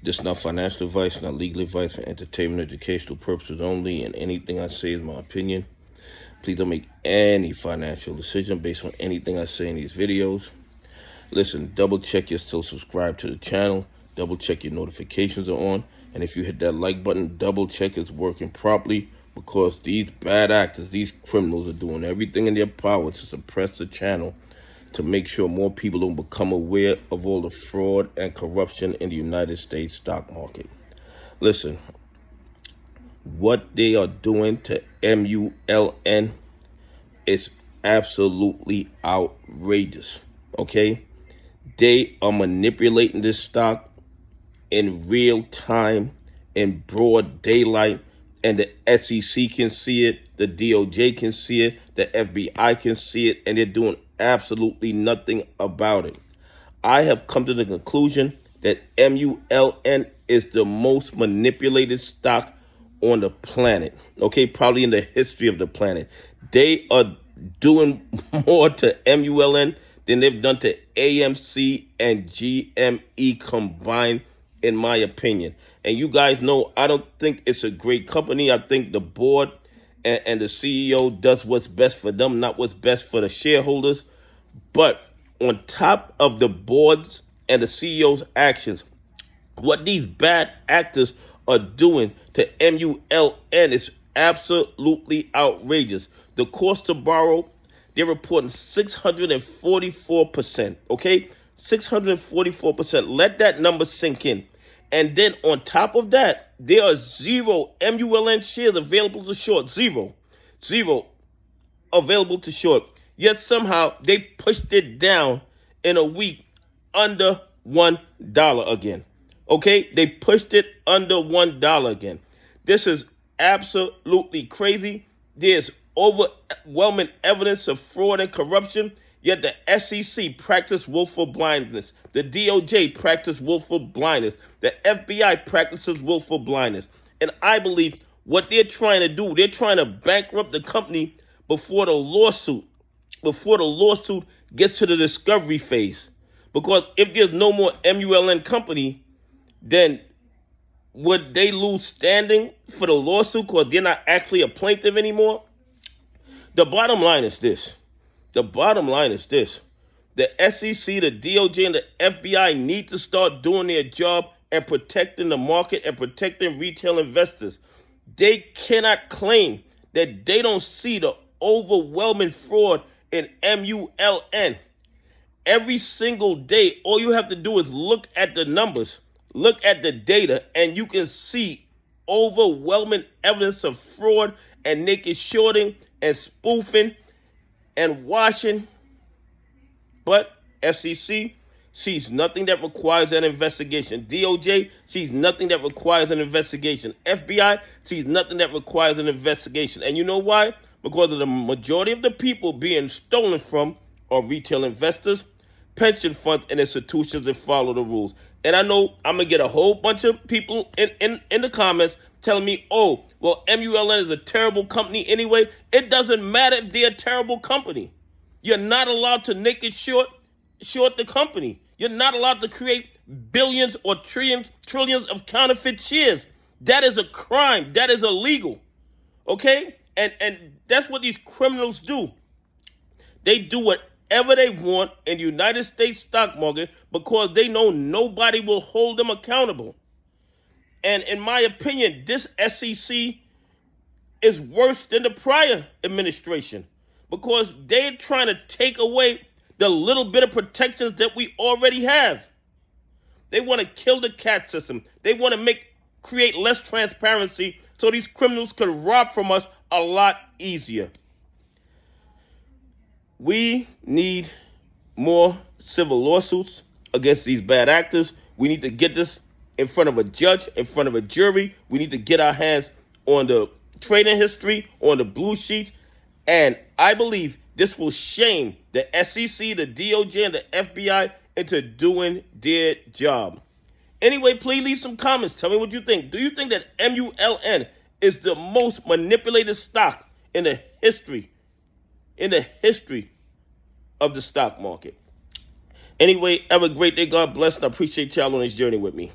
This is not financial advice, not legal advice, for entertainment, educational purposes only, and anything I say is my opinion. Please don't make any financial decision based on anything I say in these videos. Listen, double check you're still subscribed to the channel. Double check your notifications are on. And if you hit that like button, double check it's working properly, because these bad actors, these criminals, are doing everything in their power to suppress the channel to make sure more people don't become aware of all the fraud and corruption in the United States stock market. Listen, what they are doing to MULN is absolutely outrageous, okay? They are manipulating this stock in real time, in broad daylight, and the SEC can see it, the DOJ can see it, the FBI can see it, and they're doing absolutely nothing about it. I have come to the conclusion that MULN is the most manipulated stock on the planet, okay, probably in the history of the planet. They are doing more to MULN than they've done to AMC and GME combined, in my opinion. And you guys know I don't think it's a great company. I think the board and the CEO does what's best for them, not what's best for the shareholders. But on top of the board's and the CEO's actions, what these bad actors are doing to MULN is absolutely outrageous. The cost to borrow, they're reporting 644%, okay? 644%. Let that number sink in. And then on top of that, there are zero MULN shares available to short. Zero available to short. Yet somehow they pushed it down in a week under $1 again. Okay? They pushed it under $1 again. This is absolutely crazy. There's overwhelming evidence of fraud and corruption, yet the SEC practiced willful blindness. The DOJ practiced willful blindness. The FBI practices willful blindness. And I believe what they're trying to do, they're trying to bankrupt the company before the lawsuit gets to the discovery phase. Because if there's no more MULN company, then would they lose standing for the lawsuit because they're not actually a plaintiff anymore? The bottom line is this. The SEC, the DOJ, and the FBI need to start doing their job and protecting the market and protecting retail investors. They cannot claim that they don't see the overwhelming fraud in MULN. Every single day, all you have to do is look at the numbers, look at the data, and you can see overwhelming evidence of fraud and naked shorting and spoofing and washing. But SEC sees nothing that requires an investigation. DOJ sees nothing that requires an investigation. FBI sees nothing that requires an investigation. And you know why? Because of the majority of the people being stolen from are retail investors, pension funds, and institutions that follow the rules. And I know I'm going to get a whole bunch of people in the comments telling me, oh, well, MULN is a terrible company anyway. It doesn't matter if they're a terrible company. You're not allowed to naked short the company. You're not allowed to create billions or trillions of counterfeit shares. That is a crime. That is illegal. Okay? And that's what these criminals do. They do whatever they want in the United States stock market because they know nobody will hold them accountable. And in my opinion, this SEC is worse than the prior administration because they're trying to take away the little bit of protections that we already have. They want to kill the cat system. They want to create less transparency so these criminals could rob from us a lot easier. We need more civil lawsuits against these bad actors. We need to get this in front of a judge, in front of a jury. We need to get our hands on the trading history, on the blue sheets. And I believe this will shame the SEC, the DOJ, and the FBI into doing their job. Anyway, please leave some comments. Tell me what you think. Do you think that MULN is the most manipulated stock in the history of the stock market? Anyway, have a great day. God bless, and I appreciate y'all on this journey with me.